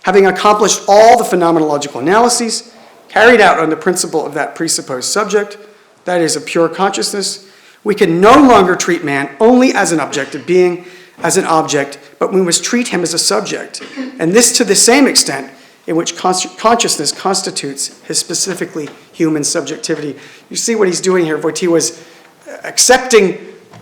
Having accomplished all the phenomenological analyses carried out on the principle of that presupposed subject, that is, of pure consciousness, we can no longer treat man only as an objective being, as an object, but we must treat him as a subject, and this to the same extent in which consciousness constitutes his specifically human subjectivity. You see what he's doing here. Wojtyła was accepting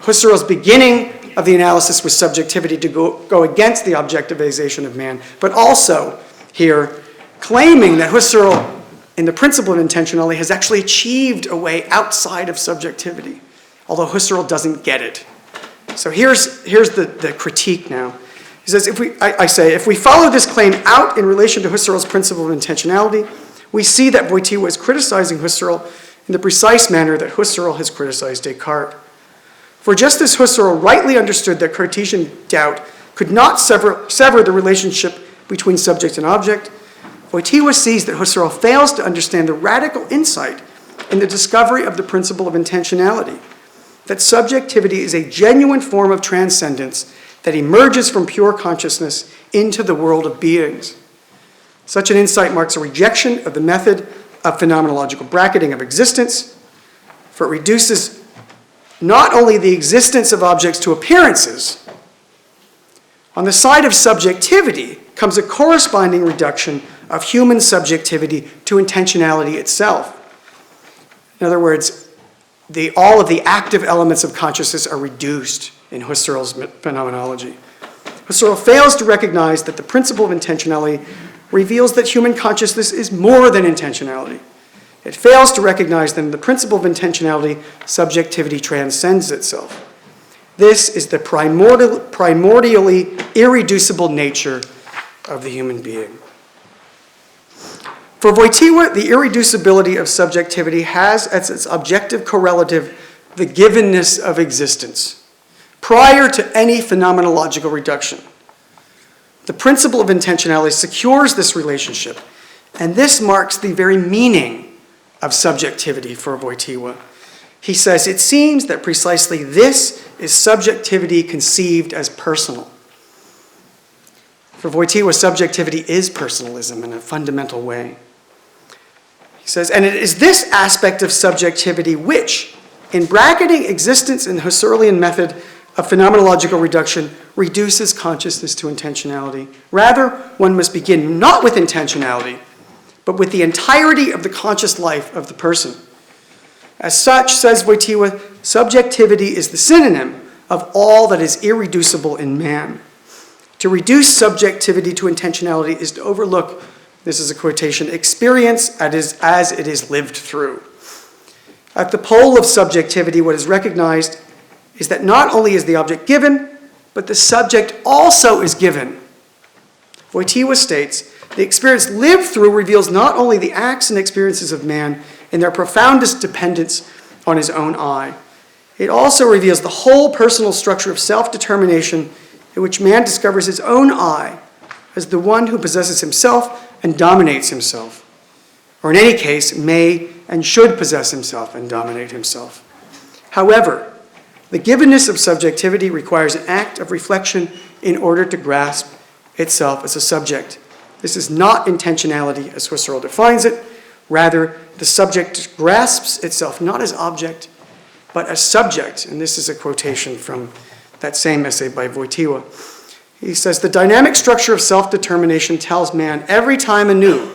Husserl's beginning of the analysis with subjectivity to go against the objectivization of man, but also here claiming that Husserl, in the principle of intentionality, has actually achieved a way outside of subjectivity, although Husserl doesn't get it. So here's the critique now. He says, if we follow this claim out in relation to Husserl's principle of intentionality, we see that Wojtyła is criticizing Husserl in the precise manner that Husserl has criticized Descartes. For just as Husserl rightly understood that Cartesian doubt could not sever the relationship between subject and object, Wojtyła sees that Husserl fails to understand the radical insight in the discovery of the principle of intentionality, that subjectivity is a genuine form of transcendence that emerges from pure consciousness into the world of beings. Such an insight marks a rejection of the method of phenomenological bracketing of existence, for it reduces not only the existence of objects to appearances. On the side of subjectivity comes a corresponding reduction of human subjectivity to intentionality itself. In other words, all of the active elements of consciousness are reduced in Husserl's phenomenology. Husserl fails to recognize that the principle of intentionality reveals that human consciousness is more than intentionality. It fails to recognize that in the principle of intentionality, subjectivity transcends itself. This is the primordially irreducible nature of the human being. For Wojtyła, the irreducibility of subjectivity has as its objective correlative the givenness of existence, prior to any phenomenological reduction. The principle of intentionality secures this relationship, and this marks the very meaning of subjectivity for Wojtyła. He says, it seems that precisely this is subjectivity conceived as personal. For Wojtyła, subjectivity is personalism in a fundamental way. He says, and it is this aspect of subjectivity which, in bracketing existence in the Husserlian method of phenomenological reduction, reduces consciousness to intentionality. Rather, one must begin not with intentionality, but with the entirety of the conscious life of the person. As such, says Wojtyła, subjectivity is the synonym of all that is irreducible in man. To reduce subjectivity to intentionality is to overlook, this is a quotation, experience as it is lived through. At the pole of subjectivity, what is recognized is that not only is the object given, but the subject also is given. Wojtyła states, the experience lived through reveals not only the acts and experiences of man in their profoundest dependence on his own I, it also reveals the whole personal structure of self-determination in which man discovers his own I as the one who possesses himself and dominates himself, or in any case, may and should possess himself and dominate himself. However, the givenness of subjectivity requires an act of reflection in order to grasp itself as a subject. This is not intentionality as Husserl defines it. Rather, the subject grasps itself not as object, but as subject. And this is a quotation from that same essay by Wojtyła. He says, the dynamic structure of self-determination tells man every time anew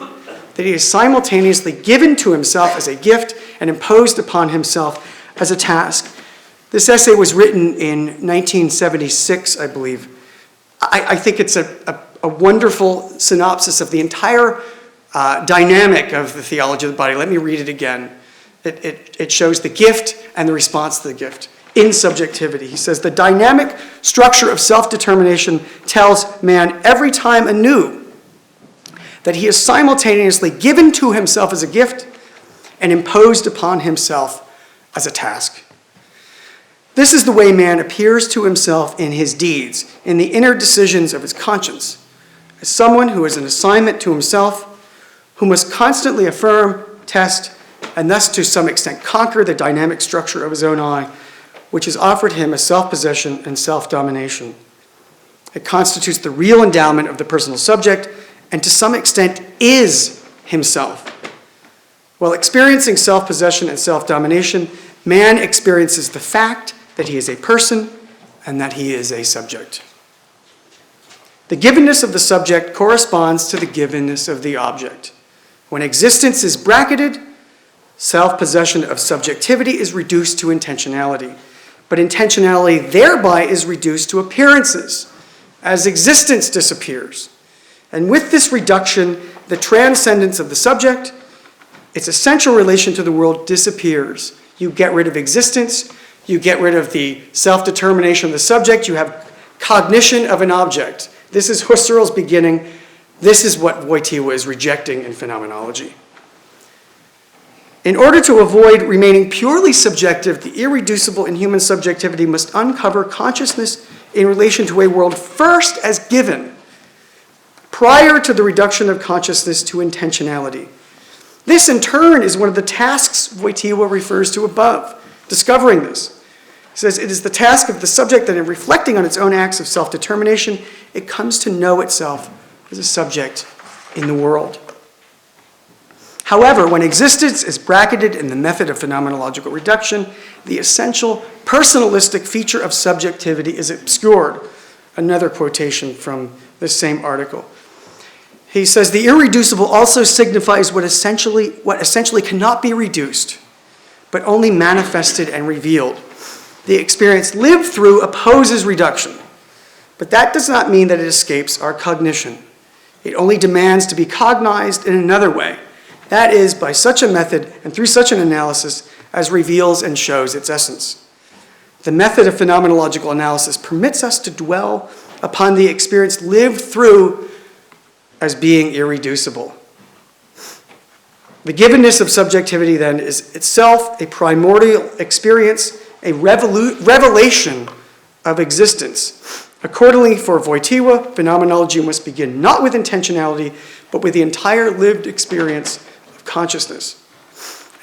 that he is simultaneously given to himself as a gift and imposed upon himself as a task. This essay was written in 1976, I believe. I think it's a wonderful synopsis of the entire dynamic of the theology of the body. Let me read it again. It shows the gift and the response to the gift in subjectivity. He says, the dynamic structure of self-determination tells man every time anew that he is simultaneously given to himself as a gift and imposed upon himself as a task. This is the way man appears to himself in his deeds, in the inner decisions of his conscience, as someone who is an assignment to himself, who must constantly affirm, test, and thus to some extent conquer the dynamic structure of his own I, which has offered him as self-possession and self-domination. It constitutes the real endowment of the personal subject and to some extent is himself. While experiencing self-possession and self-domination, man experiences the fact that he is a person and that he is a subject. The givenness of the subject corresponds to the givenness of the object. When existence is bracketed, self-possession of subjectivity is reduced to intentionality, but intentionality thereby is reduced to appearances as existence disappears. And with this reduction, the transcendence of the subject, its essential relation to the world, disappears. You get rid of existence, you get rid of the self-determination of the subject, you have cognition of an object. This is Husserl's beginning. This is what Wojtyła is rejecting in phenomenology. In order to avoid remaining purely subjective, the irreducible in human subjectivity must uncover consciousness in relation to a world first as given, prior to the reduction of consciousness to intentionality. This, in turn, is one of the tasks Wojtyła refers to above, discovering this. He says, it is the task of the subject that in reflecting on its own acts of self-determination, it comes to know itself as a subject in the world. However, when existence is bracketed in the method of phenomenological reduction, the essential personalistic feature of subjectivity is obscured. Another quotation from this same article. He says, the irreducible also signifies what essentially cannot be reduced, but only manifested and revealed. The experience lived through opposes reduction, but that does not mean that it escapes our cognition. It only demands to be cognized in another way. That is, by such a method and through such an analysis as reveals and shows its essence. The method of phenomenological analysis permits us to dwell upon the experience lived through as being irreducible. The givenness of subjectivity, then, is itself a primordial experience, a revelation of existence. Accordingly, for Wojtyła, phenomenology must begin not with intentionality, but with the entire lived experience of consciousness.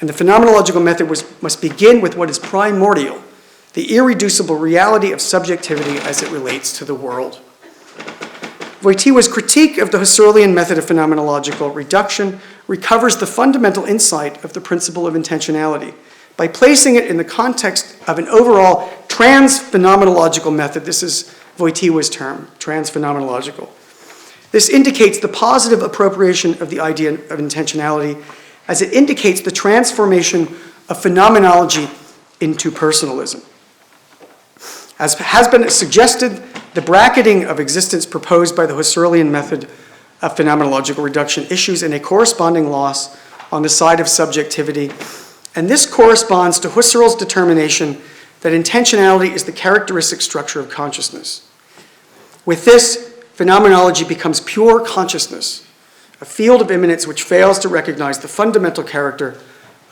And the phenomenological method must begin with what is primordial, the irreducible reality of subjectivity as it relates to the world. Wojtyła's critique of the Husserlian method of phenomenological reduction recovers the fundamental insight of the principle of intentionality by placing it in the context of an overall trans-phenomenological method. This is Wojtyła's term, trans-phenomenological. This indicates the positive appropriation of the idea of intentionality as it indicates the transformation of phenomenology into personalism. As has been suggested, the bracketing of existence proposed by the Husserlian method of phenomenological reduction issues in a corresponding loss on the side of subjectivity, and this corresponds to Husserl's determination that intentionality is the characteristic structure of consciousness. With this, phenomenology becomes pure consciousness, a field of immanence which fails to recognize the fundamental character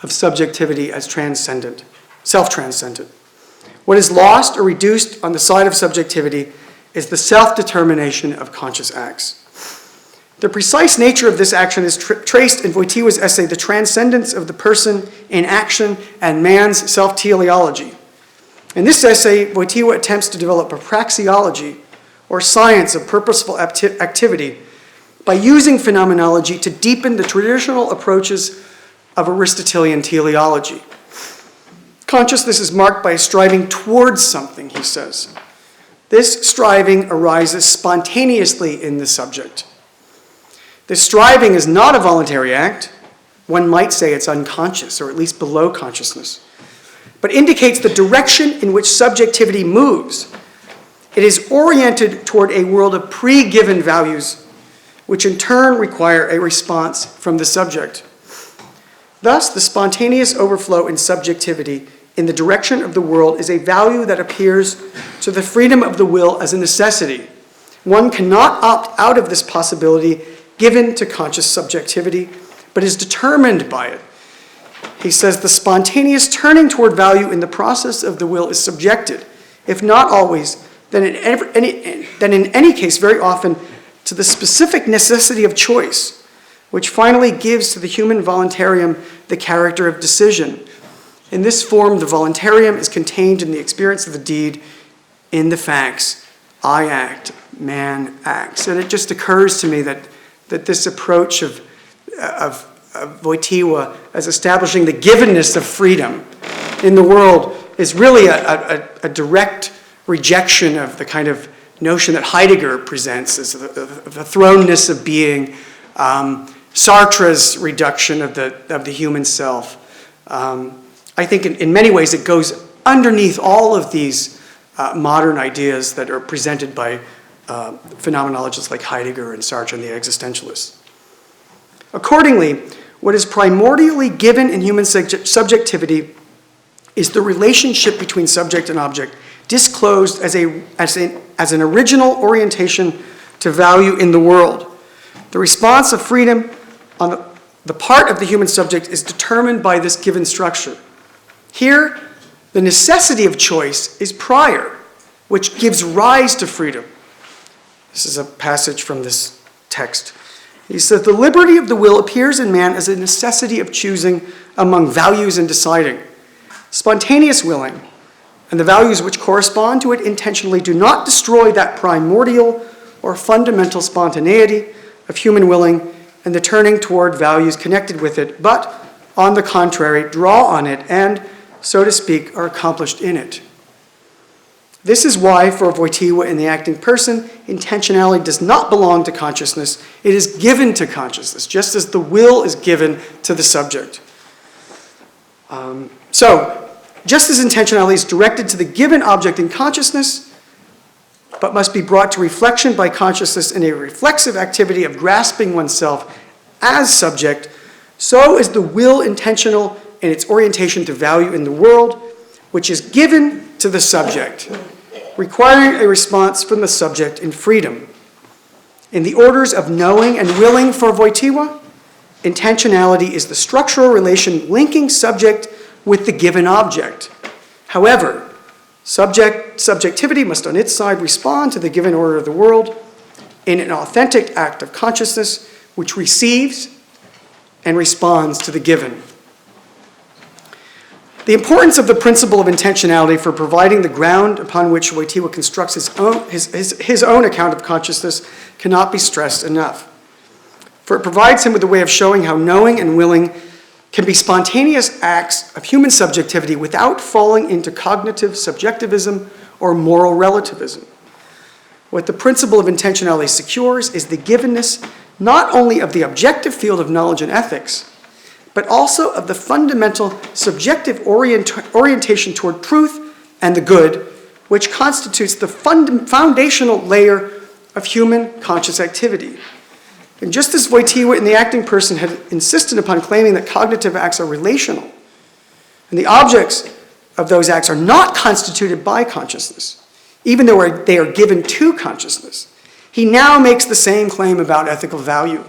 of subjectivity as transcendent, self-transcendent. What is lost or reduced on the side of subjectivity is the self-determination of conscious acts. The precise nature of this action is traced in Wojtyła's essay, The Transcendence of the Person in Action and Man's Self-Teleology. In this essay, Wojtyła attempts to develop a praxeology, or science of purposeful activity, by using phenomenology to deepen the traditional approaches of Aristotelian teleology. Consciousness is marked by striving towards something, he says. This striving arises spontaneously in the subject. This striving is not a voluntary act. One might say it's unconscious, or at least below consciousness, but indicates the direction in which subjectivity moves. It is oriented toward a world of pre-given values, which in turn require a response from the subject. Thus, the spontaneous overflow in subjectivity in the direction of the world is a value that appears to the freedom of the will as a necessity. One cannot opt out of this possibility given to conscious subjectivity, but is determined by it. He says the spontaneous turning toward value in the process of the will is subjected, if not always, then in any case, very often, to the specific necessity of choice, which finally gives to the human voluntarium the character of decision. In this form, the voluntarium is contained in the experience of the deed, in the facts, I act, man acts. And it just occurs to me that this approach of Wojtyła as establishing the givenness of freedom in the world is really a direct rejection of the kind of notion that Heidegger presents as the thrownness of being, Sartre's reduction of the human self. I think in many ways it goes underneath all of these modern ideas that are presented by phenomenologists like Heidegger and Sartre and the existentialists. Accordingly, what is primordially given in human subjectivity is the relationship between subject and object, disclosed as an original orientation to value in the world. The response of freedom on the part of the human subject is determined by this given structure. Here, the necessity of choice is prior, which gives rise to freedom. This is a passage from this text. He says, the liberty of the will appears in man as a necessity of choosing among values and deciding. Spontaneous willing and the values which correspond to it intentionally do not destroy that primordial or fundamental spontaneity of human willing and the turning toward values connected with it, but, on the contrary, draw on it and, so to speak, are accomplished in it. This is why, for Wojtyła in the acting person, intentionality does not belong to consciousness. It is given to consciousness, just as the will is given to the subject. So, just as intentionality is directed to the given object in consciousness, but must be brought to reflection by consciousness in a reflexive activity of grasping oneself as subject, so is the will intentional in its orientation to value in the world, which is given to the subject, requiring a response from the subject in freedom. In the orders of knowing and willing for Wojtyła, intentionality is the structural relation linking subject with the given object. However, subjectivity must on its side respond to the given order of the world in an authentic act of consciousness which receives and responds to the given. The importance of the principle of intentionality for providing the ground upon which Wojtyła constructs his own account of consciousness cannot be stressed enough. For it provides him with a way of showing how knowing and willing can be spontaneous acts of human subjectivity without falling into cognitive subjectivism or moral relativism. What the principle of intentionality secures is the givenness not only of the objective field of knowledge and ethics, but also of the fundamental subjective orientation toward truth and the good, which constitutes the foundational layer of human conscious activity. And just as Wojtyła in the acting person had insisted upon claiming that cognitive acts are relational, and the objects of those acts are not constituted by consciousness, even though they are given to consciousness, he now makes the same claim about ethical value.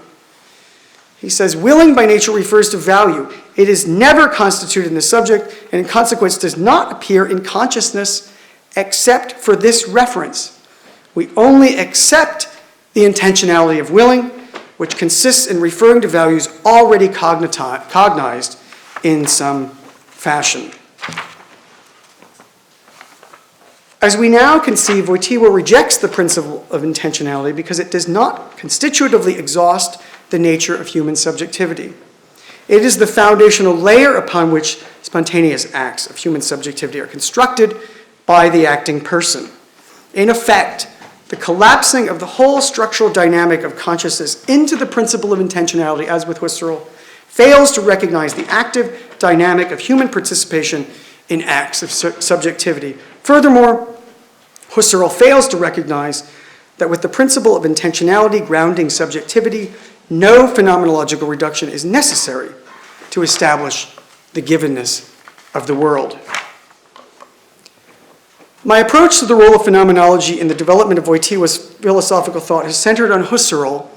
He says, willing by nature refers to value. It is never constituted in the subject, and in consequence does not appear in consciousness except for this reference. We only accept the intentionality of willing, which consists in referring to values already cognized in some fashion. As we now conceive, Wojtyła rejects the principle of intentionality because it does not constitutively exhaust the nature of human subjectivity. It is the foundational layer upon which spontaneous acts of human subjectivity are constructed by the acting person. In effect, the collapsing of the whole structural dynamic of consciousness into the principle of intentionality, as with Husserl, fails to recognize the active dynamic of human participation in acts of subjectivity. Furthermore, Husserl fails to recognize that with the principle of intentionality grounding subjectivity, no phenomenological reduction is necessary to establish the givenness of the world. My approach to the role of phenomenology in the development of Wojtyła's philosophical thought has centered on Husserl,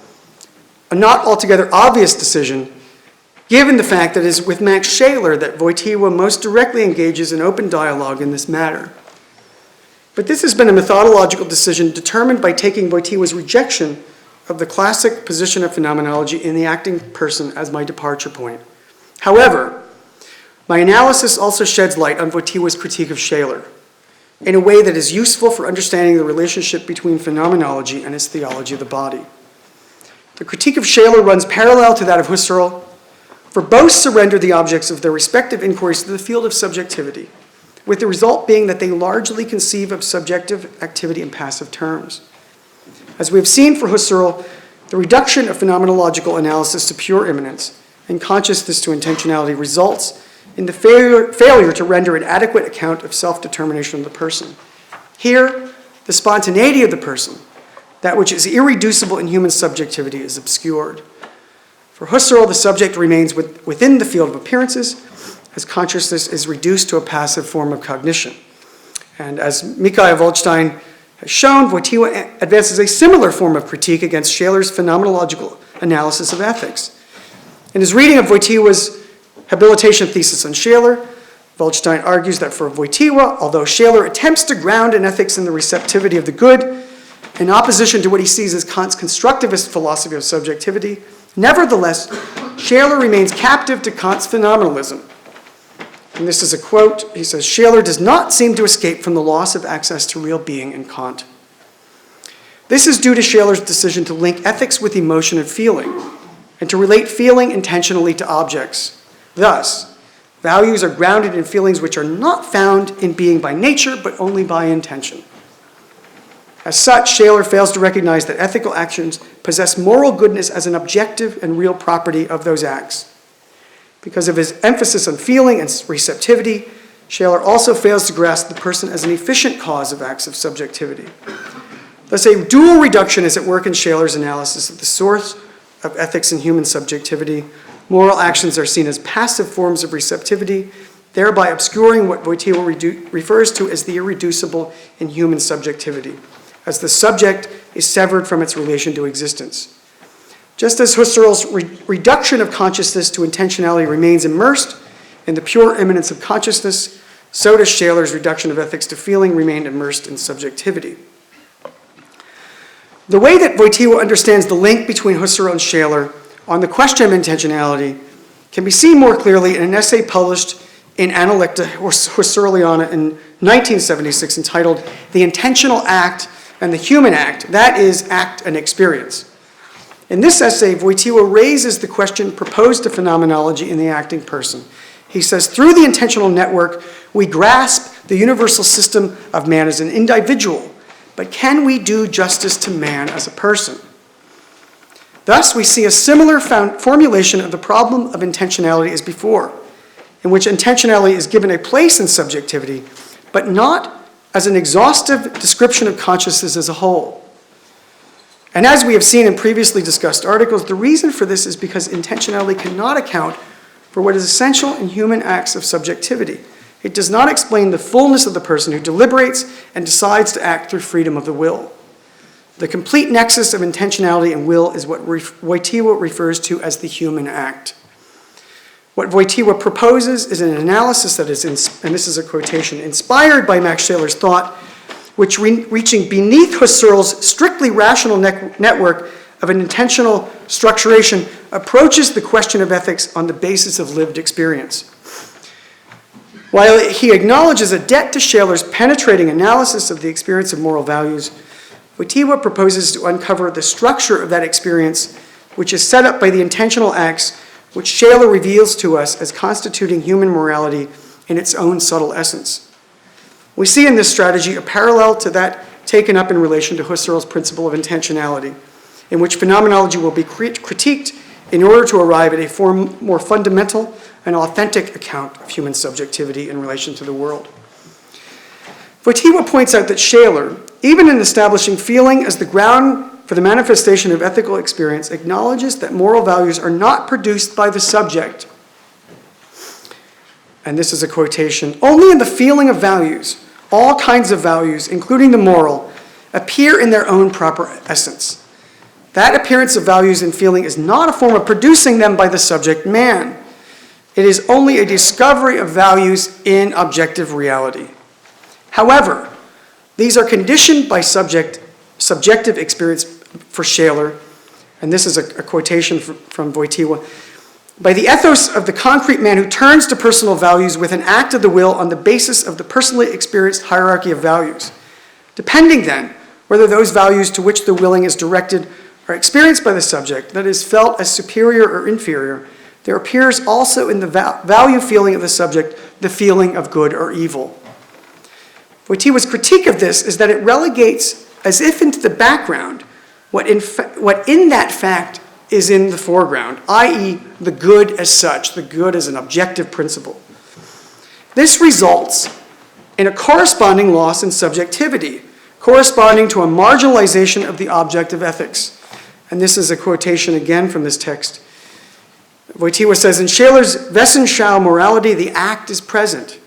a not altogether obvious decision, given the fact that it is with Max Scheler that Wojtyła most directly engages in open dialogue in this matter. But this has been a methodological decision determined by taking Wojtyła's rejection of the classic position of phenomenology in the acting person as my departure point. However, my analysis also sheds light on Wojtyła's critique of Scheler. in a way that is useful for understanding the relationship between phenomenology and its theology of the body. The critique of Shaler runs parallel to that of Husserl, for both surrender the objects of their respective inquiries to the field of subjectivity, with the result being that they largely conceive of subjective activity in passive terms. As we have seen for Husserl, the reduction of phenomenological analysis to pure immanence and consciousness to intentionality results in the failure to render an adequate account of self-determination of the person. Here, the spontaneity of the person, that which is irreducible in human subjectivity, is obscured. For Husserl, the subject remains within the field of appearances, as consciousness is reduced to a passive form of cognition. And as Mikhail Waldstein has shown, Wojtyła advances a similar form of critique against Shaler's phenomenological analysis of ethics. In his reading of Wojtyła's habilitation thesis on Shaler, Waldstein argues that for Wojtyła, although Shaler attempts to ground in ethics in the receptivity of the good, in opposition to what he sees as Kant's constructivist philosophy of subjectivity, nevertheless, Shaler remains captive to Kant's phenomenalism. And this is a quote. He says, "Shaler does not seem to escape from the loss of access to real being in Kant. This is due to Shaler's decision to link ethics with emotion and feeling, and to relate feeling intentionally to objects. Thus, values are grounded in feelings which are not found in being by nature, but only by intention. As such, Shaler fails to recognize that ethical actions possess moral goodness as an objective and real property of those acts. Because of his emphasis on feeling and receptivity, Shaler also fails to grasp the person as an efficient cause of acts of subjectivity. Thus, a dual reduction is at work in Shaler's analysis of the source of ethics and human subjectivity. Moral actions are seen as passive forms of receptivity, thereby obscuring what Wojtyła refers to as the irreducible in human subjectivity, as the subject is severed from its relation to existence. Just as Husserl's reduction of consciousness to intentionality remains immersed in the pure immanence of consciousness, so does Shaler's reduction of ethics to feeling remain immersed in subjectivity." The way that Wojtyła understands the link between Husserl and Shaler on the question of intentionality can be seen more clearly in an essay published in Analecta Husserliana in 1976 entitled "The Intentional Act and the Human Act, that is, Act and Experience." In this essay, Wojtyła raises the question proposed to phenomenology in the acting person. He says, "Through the intentional network, we grasp the universal system of man as an individual, but can we do justice to man as a person?" Thus, we see a similar formulation of the problem of intentionality as before, in which intentionality is given a place in subjectivity, but not as an exhaustive description of consciousness as a whole. And as we have seen in previously discussed articles, the reason for this is because intentionality cannot account for what is essential in human acts of subjectivity. It does not explain the fullness of the person who deliberates and decides to act through freedom of the will. The complete nexus of intentionality and will is what Wojtyła refers to as the human act. What Wojtyła proposes is an analysis that is, and this is a quotation, inspired by Max Shaler's thought, which reaching beneath Husserl's strictly rational network of an intentional structuration approaches the question of ethics on the basis of lived experience. While he acknowledges a debt to Shaler's penetrating analysis of the experience of moral values, Wojtyła proposes to uncover the structure of that experience, which is set up by the intentional acts which Shaler reveals to us as constituting human morality in its own subtle essence. We see in this strategy a parallel to that taken up in relation to Husserl's principle of intentionality, in which phenomenology will be critiqued in order to arrive at a more fundamental and authentic account of human subjectivity in relation to the world. Wojtyła points out that Shaler, even in establishing feeling as the ground for the manifestation of ethical experience, acknowledges that moral values are not produced by the subject. And this is a quotation, "Only in the feeling of values, all kinds of values, including the moral, appear in their own proper essence. That appearance of values and feeling is not a form of producing them by the subject man. It is only a discovery of values in objective reality. However, these are conditioned by subjective experience for Shaler," and this is a quotation from Wojtyła, by the ethos of the concrete man who turns to personal values with an act of the will on the basis of the personally experienced hierarchy of values. Depending then whether those values to which the willing is directed are experienced by the subject, that is, felt as superior or inferior, there appears also in the value feeling of the subject the feeling of good or evil. Wojtyła's critique of this is that it relegates as if into the background what in that fact is in the foreground, i.e. the good as such, the good as an objective principle. This results in a corresponding loss in subjectivity, corresponding to a marginalization of the object of ethics. And this is a quotation again from this text. Wojtyła says, in Shaler's Wessenschau morality, the act is present.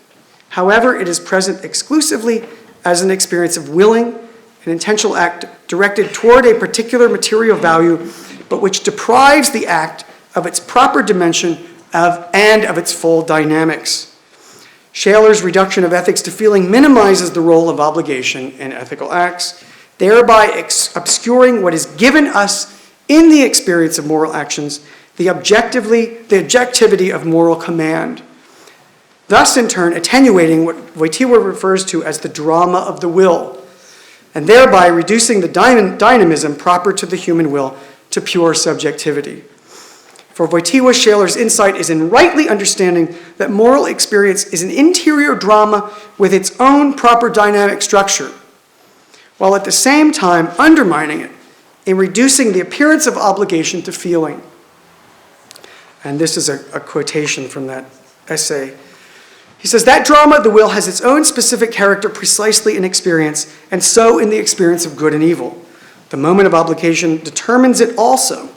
However, it is present exclusively as an experience of willing, an intentional act directed toward a particular material value, but which deprives the act of its proper dimension and of its full dynamics. Shaler's reduction of ethics to feeling minimizes the role of obligation in ethical acts, thereby obscuring what is given us in the experience of moral actions, the objectivity of moral command, thus in turn attenuating what Wojtyła refers to as the drama of the will, and thereby reducing the dynamism proper to the human will to pure subjectivity. For Wojtyła, Shaler's insight is in rightly understanding that moral experience is an interior drama with its own proper dynamic structure, while at the same time undermining it in reducing the appearance of obligation to feeling. And this is a quotation from that essay. He says, that drama, the will, has its own specific character precisely in experience, and so in the experience of good and evil. The moment of obligation determines it also.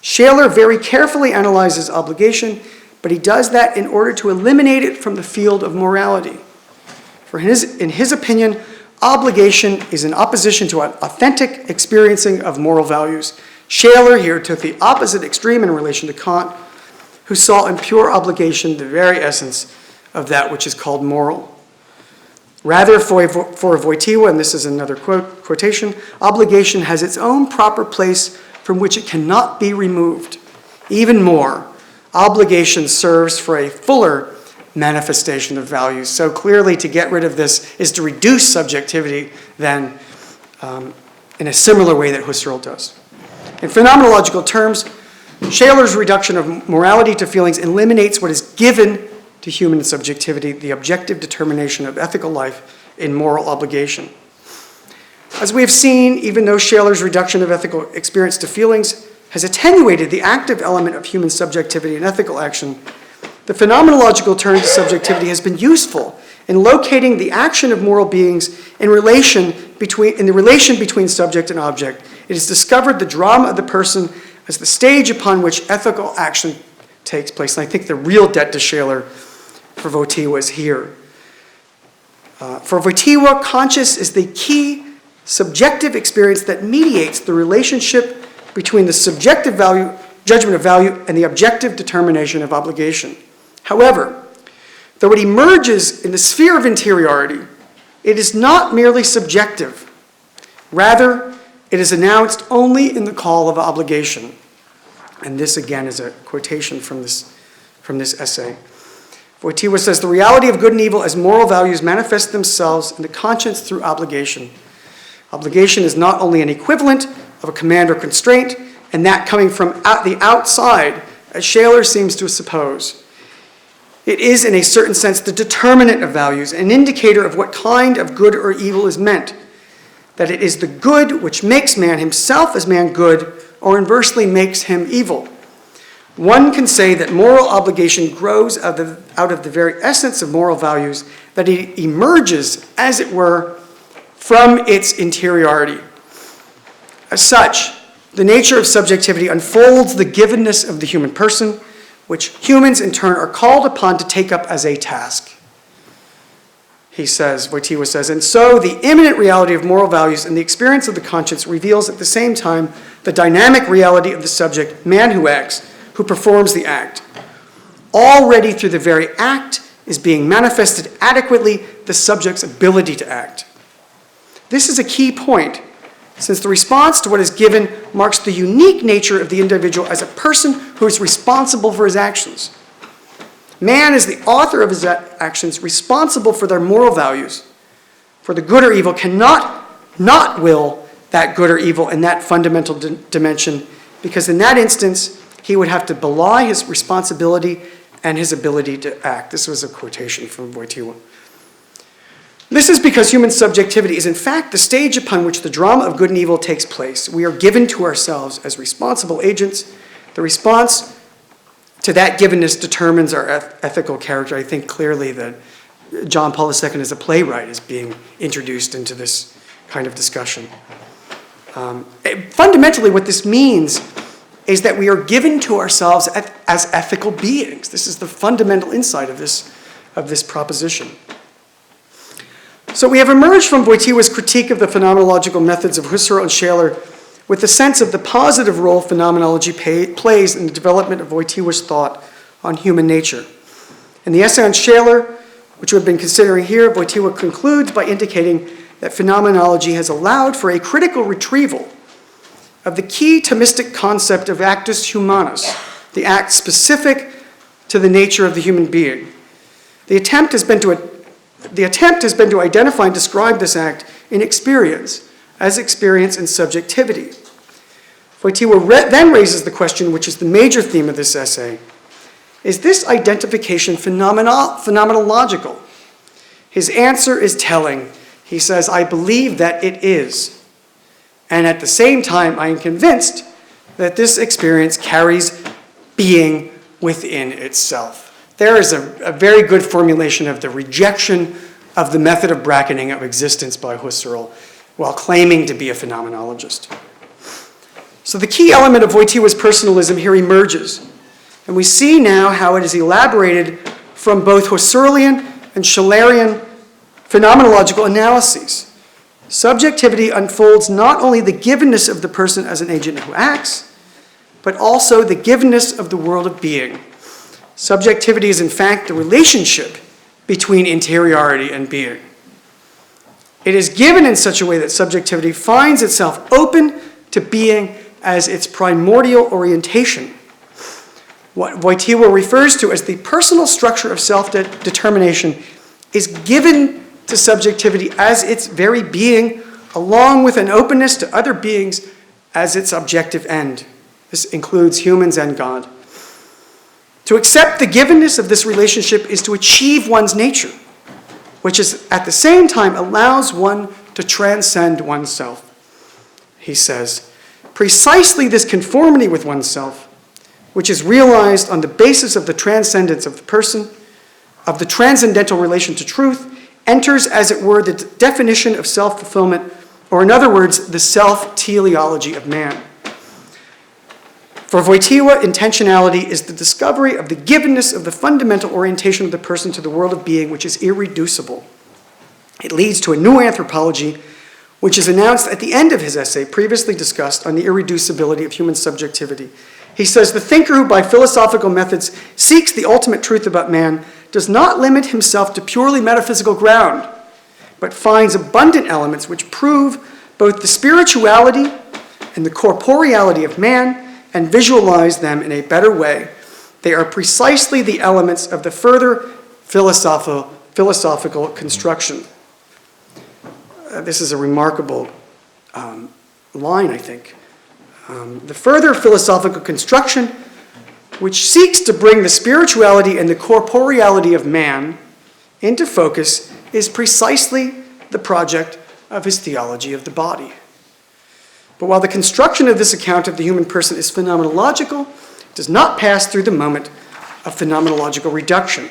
Shaler very carefully analyzes obligation, but he does that in order to eliminate it from the field of morality. For in his opinion, obligation is in opposition to an authentic experiencing of moral values. Shaler here took the opposite extreme in relation to Kant, who saw in pure obligation the very essence of that which is called moral. Rather, for Wojtyła, and this is another quotation, obligation has its own proper place from which it cannot be removed. Even more, obligation serves for a fuller manifestation of values. So clearly, to get rid of this is to reduce subjectivity then in a similar way that Husserl does. In phenomenological terms, Shaler's reduction of morality to feelings eliminates what is given to human subjectivity, the objective determination of ethical life in moral obligation. As we have seen, even though Shaler's reduction of ethical experience to feelings has attenuated the active element of human subjectivity in ethical action, the phenomenological turn to subjectivity has been useful in locating the action of moral beings in the relation between subject and object. It has discovered the drama of the person as the stage upon which ethical action takes place. And I think the real debt to Shaler for Wojtyła is here. For Wojtyła, conscious is the key subjective experience that mediates the relationship between the subjective judgment of value and the objective determination of obligation. However, though it emerges in the sphere of interiority, it is not merely subjective. Rather, it is announced only in the call of obligation. And this again is a quotation from this essay. Wojtyła says, the reality of good and evil as moral values manifest themselves in the conscience through obligation. Obligation is not only an equivalent of a command or constraint, and that coming from the outside, as Shaler seems to suppose. It is, in a certain sense, the determinant of values, an indicator of what kind of good or evil is meant. That it is the good which makes man himself as man good, or inversely makes him evil. One can say that moral obligation grows out of the very essence of moral values, that it emerges, as it were, from its interiority. As such, the nature of subjectivity unfolds the givenness of the human person, which humans in turn are called upon to take up as a task. Wojtyła says, and so the immanent reality of moral values and the experience of the conscience reveals at the same time the dynamic reality of the subject, man who acts, who performs the act. Already through the very act is being manifested adequately the subject's ability to act. This is a key point, since the response to what is given marks the unique nature of the individual as a person who is responsible for his actions. Man is the author of his actions, responsible for their moral values. For the good or evil cannot not will that good or evil in that fundamental dimension, because in that instance, he would have to belie his responsibility and his ability to act. This was a quotation from Wojtyła. This is because human subjectivity is in fact the stage upon which the drama of good and evil takes place. We are given to ourselves as responsible agents. The response to that givenness determines our ethical character. I think clearly that John Paul II as a playwright is being introduced into this kind of discussion. Fundamentally, what this means is that we are given to ourselves as ethical beings. This is the fundamental insight of this proposition. So we have emerged from Wojtyła's critique of the phenomenological methods of Husserl and Scheler with the sense of the positive role phenomenology plays in the development of Wojtyła's thought on human nature. In the essay on Scheler, which we've been considering here, Wojtyła concludes by indicating that phenomenology has allowed for a critical retrieval of the key Thomistic concept of actus humanus, the act specific to the nature of the human being. The attempt has been to identify and describe this act in experience, as experience and subjectivity. Wojtyła then raises the question, which is the major theme of this essay: is this identification phenomenological? His answer is telling. He says, I believe that it is. And at the same time, I am convinced that this experience carries being within itself. There is a very good formulation of the rejection of the method of bracketing of existence by Husserl while claiming to be a phenomenologist. So the key element of Wojtyła's personalism here emerges. And we see now how it is elaborated from both Husserlian and Schelerian phenomenological analyses. Subjectivity unfolds not only the givenness of the person as an agent who acts, but also the givenness of the world of being. Subjectivity is in fact the relationship between interiority and being. It is given in such a way that subjectivity finds itself open to being as its primordial orientation. What Wojtyła refers to as the personal structure of self-determination is given to subjectivity as its very being, along with an openness to other beings as its objective end. This includes humans and God. To accept the givenness of this relationship is to achieve one's nature, which is at the same time allows one to transcend oneself. He says, precisely this conformity with oneself, which is realized on the basis of the transcendence of the person, of the transcendental relation to truth, enters, as it were, the definition of self-fulfillment, or in other words, the self-teleology of man. For Wojtyła, intentionality is the discovery of the givenness of the fundamental orientation of the person to the world of being, which is irreducible. It leads to a new anthropology, which is announced at the end of his essay, previously discussed, on the irreducibility of human subjectivity. He says, the thinker who by philosophical methods seeks the ultimate truth about man does not limit himself to purely metaphysical ground, but finds abundant elements which prove both the spirituality and the corporeality of man and visualize them in a better way. They are precisely the elements of the further philosophical construction. This is a remarkable line, I think. The further philosophical construction, which seeks to bring the spirituality and the corporeality of man into focus, is precisely the project of his theology of the body. But while the construction of this account of the human person is phenomenological, it does not pass through the moment of phenomenological reduction.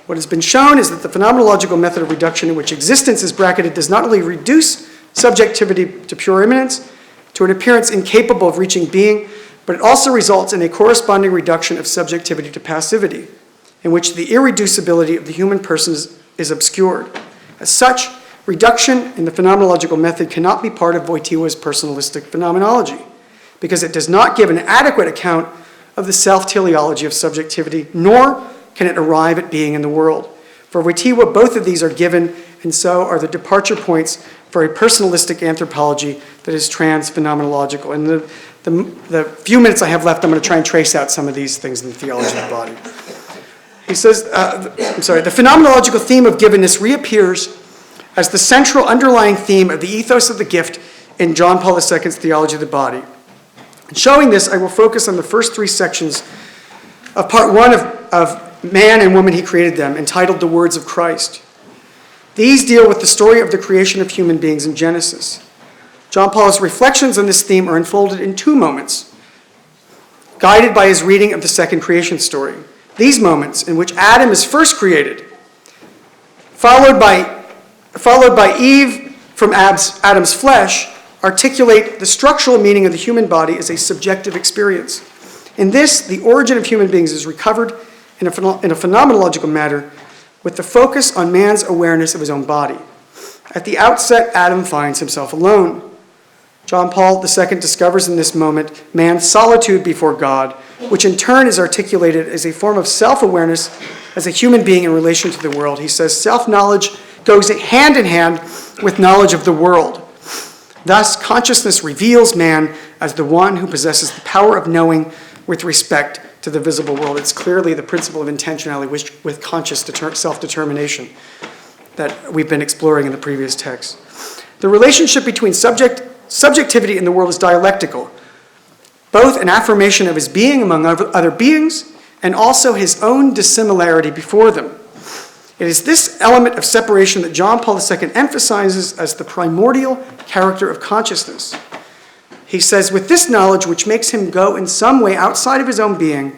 What has been shown is that the phenomenological method of reduction in which existence is bracketed does not only reduce subjectivity to pure immanence, to an appearance incapable of reaching being, but it also results in a corresponding reduction of subjectivity to passivity, in which the irreducibility of the human person is obscured. As such, reduction in the phenomenological method cannot be part of Wojtyła's personalistic phenomenology, because it does not give an adequate account of the self-teleology of subjectivity, nor can it arrive at being in the world. For Wojtyła, both of these are given and so are the departure points for a personalistic anthropology that is trans-phenomenological. In the few minutes I have left, I'm going to try and trace out some of these things in the theology of the body. He says, the phenomenological theme of givenness reappears as the central underlying theme of the ethos of the gift in John Paul II's theology of the body. In showing this, I will focus on the first three sections of part one of Man and Woman He Created Them, entitled The Words of Christ. These deal with the story of the creation of human beings in Genesis. John Paul's reflections on this theme are unfolded in two moments, guided by his reading of the second creation story. These moments, in which Adam is first created, followed by Eve from Adam's flesh, articulate the structural meaning of the human body as a subjective experience. In this, the origin of human beings is recovered in a phenomenological matter with the focus on man's awareness of his own body. At the outset, Adam finds himself alone. John Paul II discovers in this moment man's solitude before God, which in turn is articulated as a form of self-awareness as a human being in relation to the world. He says self-knowledge goes hand in hand with knowledge of the world. Thus, consciousness reveals man as the one who possesses the power of knowing with respect to the visible world. It's clearly the principle of intentionality with conscious self-determination that we've been exploring in the previous text. The relationship between subjectivity in the world is dialectical, both an affirmation of his being among other beings and also his own dissimilarity before them. It is this element of separation that John Paul II emphasizes as the primordial character of consciousness. He says, with this knowledge, which makes him go in some way outside of his own being,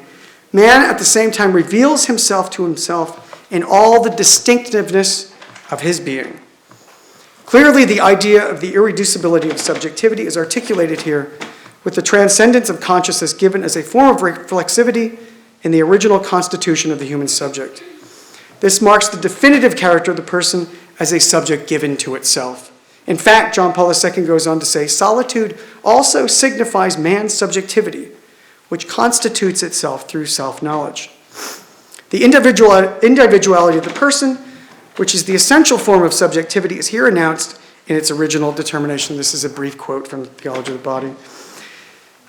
man at the same time reveals himself to himself in all the distinctiveness of his being. Clearly, the idea of the irreducibility of subjectivity is articulated here with the transcendence of consciousness given as a form of reflexivity in the original constitution of the human subject. This marks the definitive character of the person as a subject given to itself. In fact, John Paul II goes on to say, solitude also signifies man's subjectivity, which constitutes itself through self-knowledge. The individuality of the person, which is the essential form of subjectivity, is here announced in its original determination. This is a brief quote from Theology of the Body.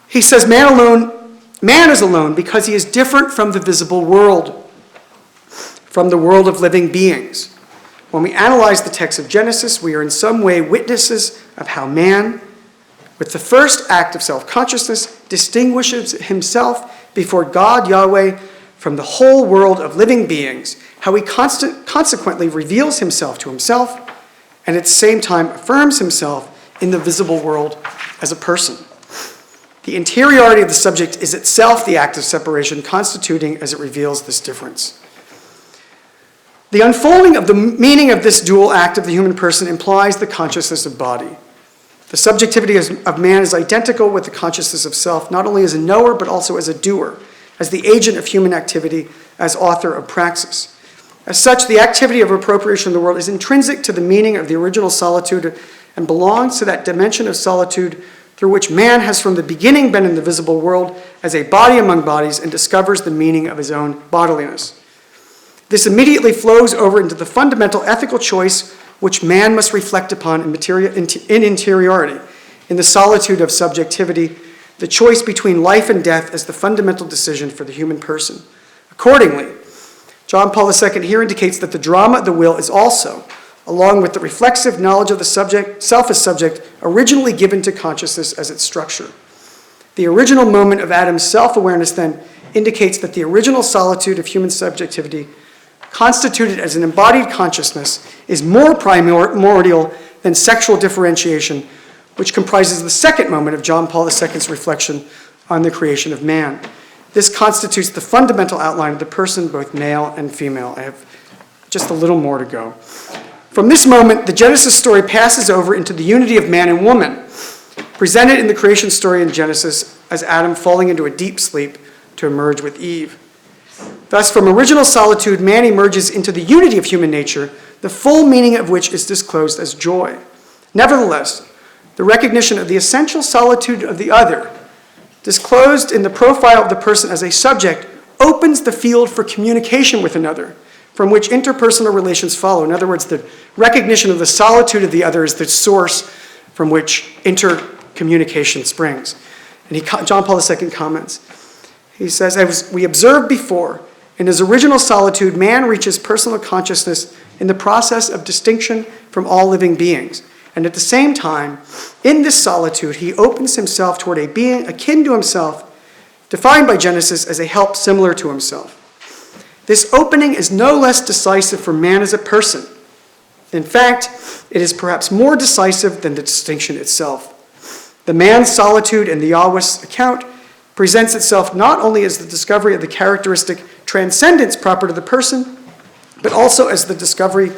He says, man is alone because he is different from the visible world, from the world of living beings. When we analyze the text of Genesis, we are in some way witnesses of how man, with the first act of self-consciousness, distinguishes himself before God, Yahweh, from the whole world of living beings, how he consequently reveals himself to himself, and at the same time affirms himself in the visible world as a person. The interiority of the subject is itself the act of separation, constituting as it reveals this difference. The unfolding of the meaning of this dual act of the human person implies the consciousness of body. The subjectivity of man is identical with the consciousness of self, not only as a knower, but also as a doer, as the agent of human activity, as author of praxis. As such, the activity of appropriation of the world is intrinsic to the meaning of the original solitude and belongs to that dimension of solitude through which man has from the beginning been in the visible world as a body among bodies and discovers the meaning of his own bodiliness. This immediately flows over into the fundamental ethical choice which man must reflect upon in interiority, in the solitude of subjectivity, the choice between life and death as the fundamental decision for the human person. Accordingly, John Paul II here indicates that the drama of the will is also, along with the reflexive knowledge of the subject, self as subject, originally given to consciousness as its structure. The original moment of Adam's self-awareness then indicates that the original solitude of human subjectivity, constituted as an embodied consciousness, is more primordial than sexual differentiation, which comprises the second moment of John Paul II's reflection on the creation of man. This constitutes the fundamental outline of the person, both male and female. I have just a little more to go. From this moment, the Genesis story passes over into the unity of man and woman, presented in the creation story in Genesis as Adam falling into a deep sleep to emerge with Eve. Thus, from original solitude, man emerges into the unity of human nature, the full meaning of which is disclosed as joy. Nevertheless, the recognition of the essential solitude of the other, disclosed in the profile of the person as a subject, opens the field for communication with another, from which interpersonal relations follow. In other words, the recognition of the solitude of the other is the source from which intercommunication springs. And John Paul II comments. He says, as we observed before, in his original solitude, man reaches personal consciousness in the process of distinction from all living beings. And at the same time, in this solitude, he opens himself toward a being akin to himself, defined by Genesis as a help similar to himself. This opening is no less decisive for man as a person. In fact, it is perhaps more decisive than the distinction itself. The man's solitude in the Yahweh's account presents itself not only as the discovery of the characteristic transcendence proper to the person, but also as the discovery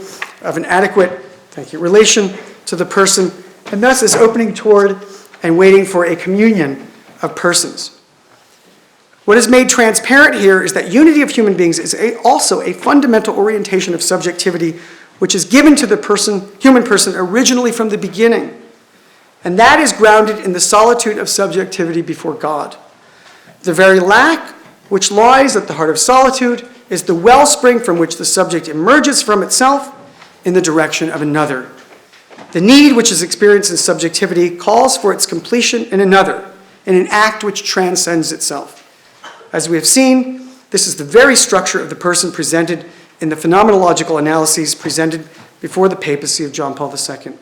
of an adequate, relation to the person, and thus as opening toward and waiting for a communion of persons. What is made transparent here is that unity of human beings is also a fundamental orientation of subjectivity which is given to the human person originally from the beginning. And that is grounded in the solitude of subjectivity before God. The very lack which lies at the heart of solitude is the wellspring from which the subject emerges from itself in the direction of another. The need which is experienced in subjectivity calls for its completion in another, in an act which transcends itself. As we have seen, this is the very structure of the person presented in the phenomenological analyses presented before the papacy of John Paul II.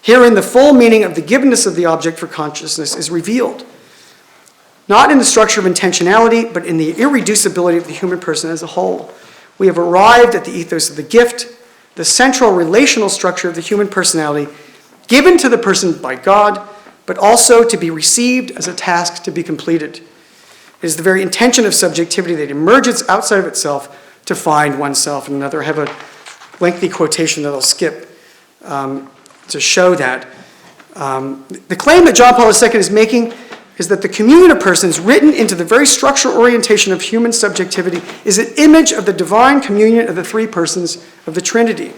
Herein, the full meaning of the givenness of the object for consciousness is revealed, not in the structure of intentionality, but in the irreducibility of the human person as a whole. We have arrived at the ethos of the gift, the central relational structure of the human personality, given to the person by God, but also to be received as a task to be completed. It is the very intention of subjectivity that emerges outside of itself to find oneself in another. I have a lengthy quotation that I'll skip to show that. The claim that John Paul II is making is that the communion of persons written into the very structural orientation of human subjectivity is an image of the divine communion of the three persons of the Trinity.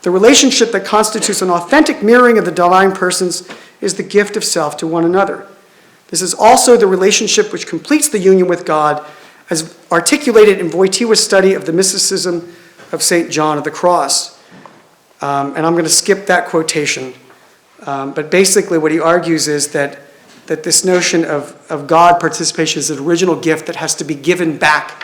The relationship that constitutes an authentic mirroring of the divine persons is the gift of self to one another. This is also the relationship which completes the union with God as articulated in Wojtyła's study of the mysticism of St. John of the Cross. And I'm going to skip that quotation. But basically what he argues is that this notion of God participation is an original gift that has to be given back